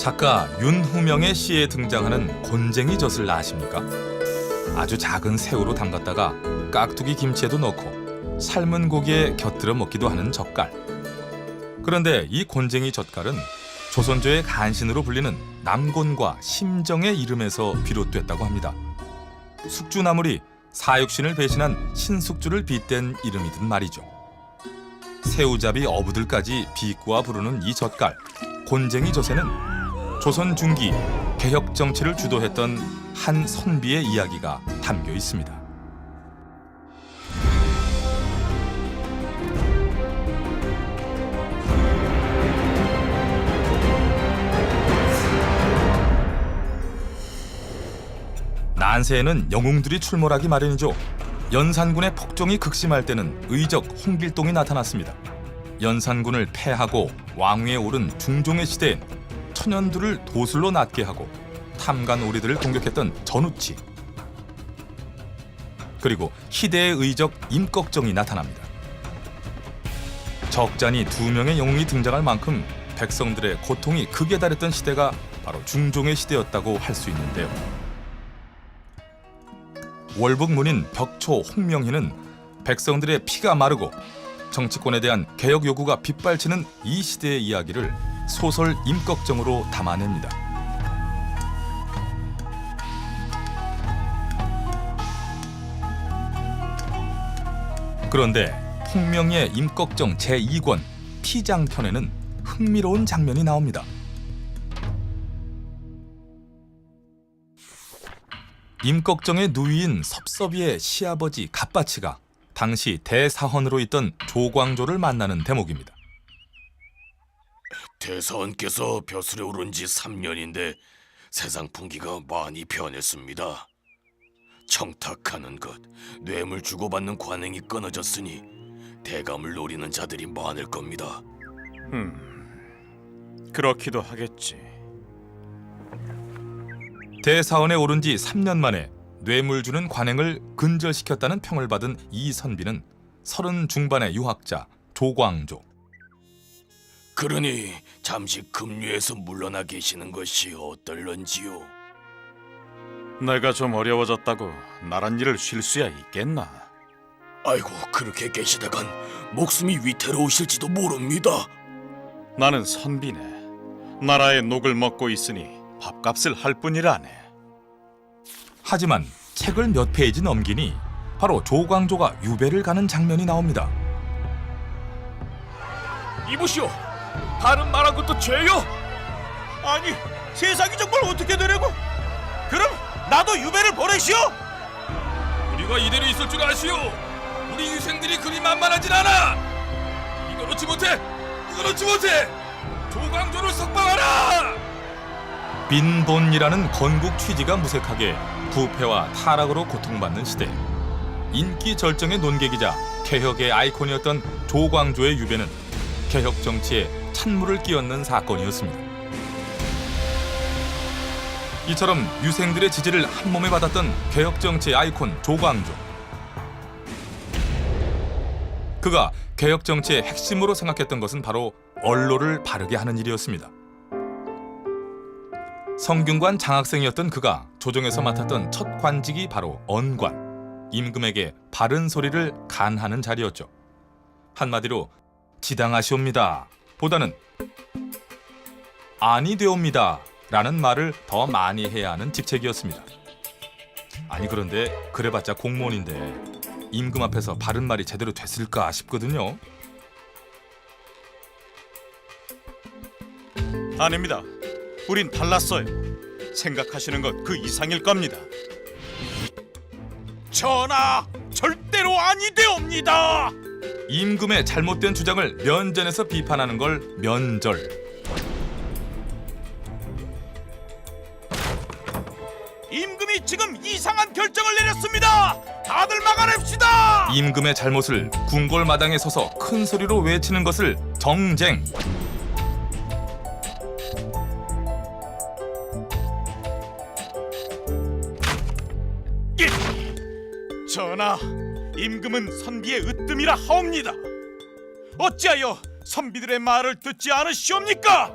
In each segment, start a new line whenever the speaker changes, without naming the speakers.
작가 윤후명의 시에 등장하는 곤쟁이 젖을 아십니까? 아주 작은 새우로 담갔다가 깍두기 김치에도 넣고 삶은 고기에 곁들여 먹기도 하는 젓갈. 그런데 이 곤쟁이 젓갈은 조선조의 간신으로 불리는 남곤과 심정의 이름에서 비롯됐다고 합니다. 숙주나물이 사육신을 배신한 신숙주를 빗댄 이름이든 말이죠. 새우잡이 어부들까지 비꼬아 부르는 이 젓갈, 곤쟁이 젖에는 조선 중기 개혁 정치를 주도했던 한 선비의 이야기가 담겨 있습니다. 난세에는 영웅들이 출몰하기 마련이죠. 연산군의 폭정이 극심할 때는 의적 홍길동이 나타났습니다. 연산군을 패하고 왕위에 오른 중종의 시대엔 천연두를 도술로 낫게 하고 탐관 오리들을 공격했던 전우치. 그리고 희대의 의적 임꺽정이 나타납니다. 적잖이 2명의 영웅이 등장할 만큼 백성들의 고통이 극에 달했던 시대가 바로 중종의 시대였다고 할 수 있는데요. 월북문인 벽초 홍명희는 백성들의 피가 마르고 정치권에 대한 개혁 요구가 빗발치는 이 시대의 이야기를 소설 임꺽정으로 담아냅니다. 그런데 홍명희의 임꺽정 제2권 피장편에는 흥미로운 장면이 나옵니다. 임꺽정의 누이인 섭섭이의 시아버지 갑바치가 당시 대사헌으로 있던 조광조를 만나는 대목입니다.
대사원께서 벼슬에 오른 지 3년인데 세상 풍기가 많이 변했습니다. 청탁하는 것, 뇌물 주고받는 관행이 끊어졌으니 대감을 노리는 자들이 많을 겁니다.
그렇기도 하겠지.
대사원에 오른 지 3년 만에 뇌물 주는 관행을 근절시켰다는 평을 받은 이 선비는 30 중반의 유학자 조광조.
그러니 잠시 급류에서 물러나 계시는 것이 어떨런지요?
내가 좀 어려워졌다고 나란 일을 쉴 수야 있겠나?
아이고, 그렇게 계시다간 목숨이 위태로우실지도 모릅니다.
나는 선비네. 나라의 녹을 먹고 있으니 밥값을 할 뿐이라네.
하지만 책을 몇 페이지 넘기니 바로 조광조가 유배를 가는 장면이 나옵니다.
이보시오, 다른 말한 것도 죄요?
아니, 세상이 정말 어떻게 되려고? 그럼 나도 유배를 보내시오.
우리가 이대로 있을 줄 아시오? 우리 유생들이 그리 만만하진 않아. 이거 놓지 못해, 이거 놓지 못해. 조광조를 석방하라.
빈본이라는 건국 취지가 무색하게 부패와 타락으로 고통받는 시대. 인기 절정의 논객이자 개혁의 아이콘이었던 조광조의 유배는 개혁 정치에 찬물을 끼얹는 사건이었습니다. 이처럼 유생들의 지지를 한몸에 받았던 개혁 정치의 아이콘 조광조. 그가 개혁 정치의 핵심으로 생각했던 것은 바로 언로를 바르게 하는 일이었습니다. 성균관 장학생이었던 그가 조정에서 맡았던 첫 관직이 바로 언관, 임금에게 바른 소리를 간하는 자리였죠. 한마디로 지당하시옵니다 보다는 아니 되옵니다 라는 말을 더 많이 해야 하는 직책이었습니다. 아니 그런데 그래봤자 공무원인데 임금 앞에서 바른 말이 제대로 됐을까 싶거든요.
아닙니다. 우린 달랐어요. 생각하시는 것 그 이상일 겁니다. 전하, 절대로 아니되옵니다.
임금의 잘못된 주장을 면전에서 비판하는 걸 면절.
임금이 지금 이상한 결정을 내렸습니다. 다들 막아냅시다.
임금의 잘못을 궁궐마당에 서서 큰 소리로 외치는 것을 정쟁.
전하, 임금은 선비의 으뜸이라 하옵니다. 어찌하여 선비들의 말을 듣지 않으시옵니까?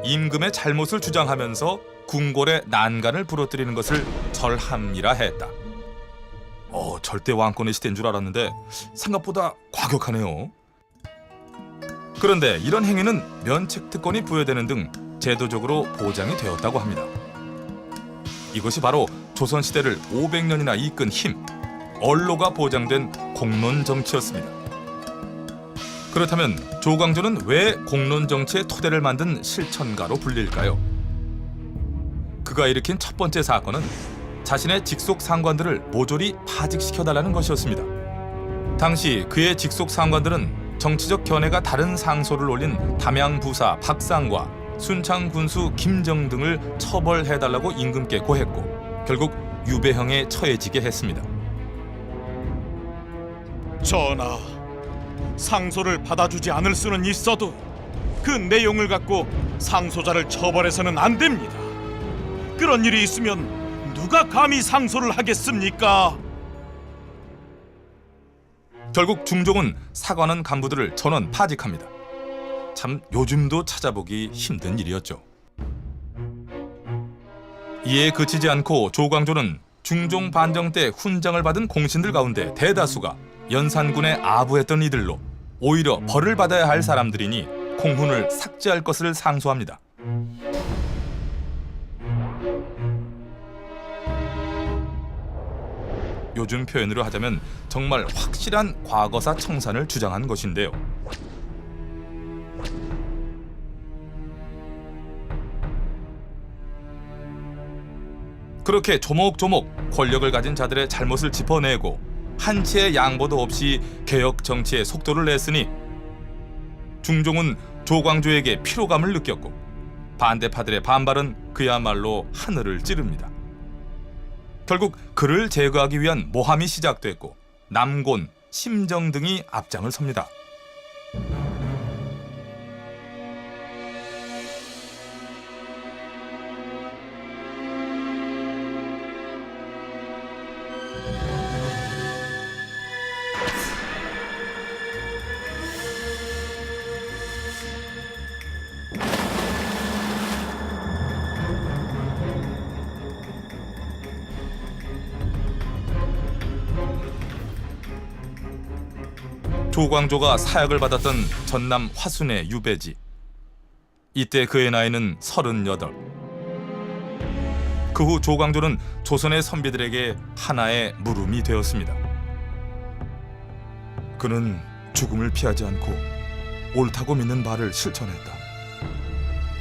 임금의 잘못을 주장하면서 궁궐의 난간을 부러뜨리는 것을 절함이라 했다. 절대 왕권의 시대인 줄 알았는데 생각보다 과격하네요. 그런데 이런 행위는 면책특권이 부여되는 등 제도적으로 보장이 되었다고 합니다. 이것이 바로 조선시대를 500년이나 이끈 힘, 언로가 보장된 공론정치였습니다. 그렇다면 조광조는 왜 공론정치의 토대를 만든 실천가로 불릴까요? 그가 일으킨 첫 번째 사건은 자신의 직속 상관들을 모조리 파직시켜달라는 것이었습니다. 당시 그의 직속 상관들은 정치적 견해가 다른 상소를 올린 담양부사 박상과 순창군수 김정 등을 처벌해달라고 임금께 고했고 결국 유배형에 처해지게 했습니다.
전하, 상소를 받아주지 않을 수는 있어도 그 내용을 갖고 상소자를 처벌해서는 안 됩니다. 그런 일이 있으면 누가 감히 상소를 하겠습니까?
결국 중종은 사관원 간부들을 전원 파직합니다. 참 요즘도 찾아보기 힘든 일이었죠. 이에 그치지 않고 조광조는 중종 반정 때 훈장을 받은 공신들 가운데 대다수가 연산군에 아부했던 이들로 오히려 벌을 받아야 할 사람들이니 공훈을 삭제할 것을 상소합니다. 요즘 표현으로 하자면 정말 확실한 과거사 청산을 주장한 것인데요. 그렇게 조목조목 권력을 가진 자들의 잘못을 짚어내고 한치의 양보도 없이 개혁 정치에 속도를 냈으니 중종은 조광조에게 피로감을 느꼈고 반대파들의 반발은 그야말로 하늘을 찌릅니다. 결국 그를 제거하기 위한 모함이 시작됐고 남곤, 심정 등이 앞장을 섭니다. 조광조가 사약을 받았던 전남 화순의 유배지. 이때 그의 나이는 38. 그 후 조광조는 조선의 선비들에게 하나의 물음이 되었습니다. 그는 죽음을 피하지 않고 옳다고 믿는 바를 실천했다.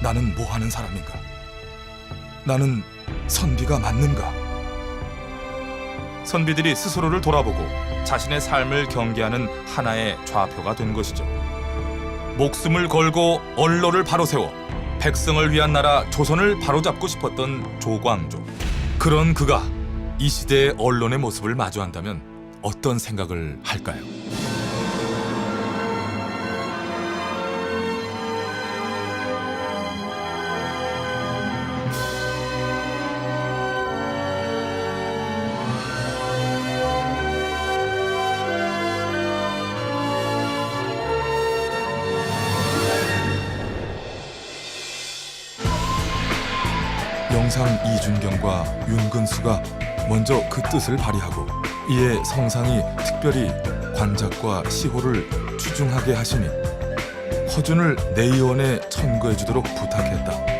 나는 뭐 하는 사람인가? 나는 선비가 맞는가? 선비들이 스스로를 돌아보고 자신의 삶을 경계하는 하나의 좌표가 된 것이죠. 목숨을 걸고 언로를 바로 세워 백성을 위한 나라 조선을 바로잡고 싶었던 조광조. 그런 그가 이 시대의 언론의 모습을 마주한다면 어떤 생각을 할까요? 영상 이준경과 윤근수가 먼저 그 뜻을 발휘하고 이에 성상이 특별히 관작과 시호를 추중하게 하시니 허준을 내의원에 청구해 주도록 부탁했다.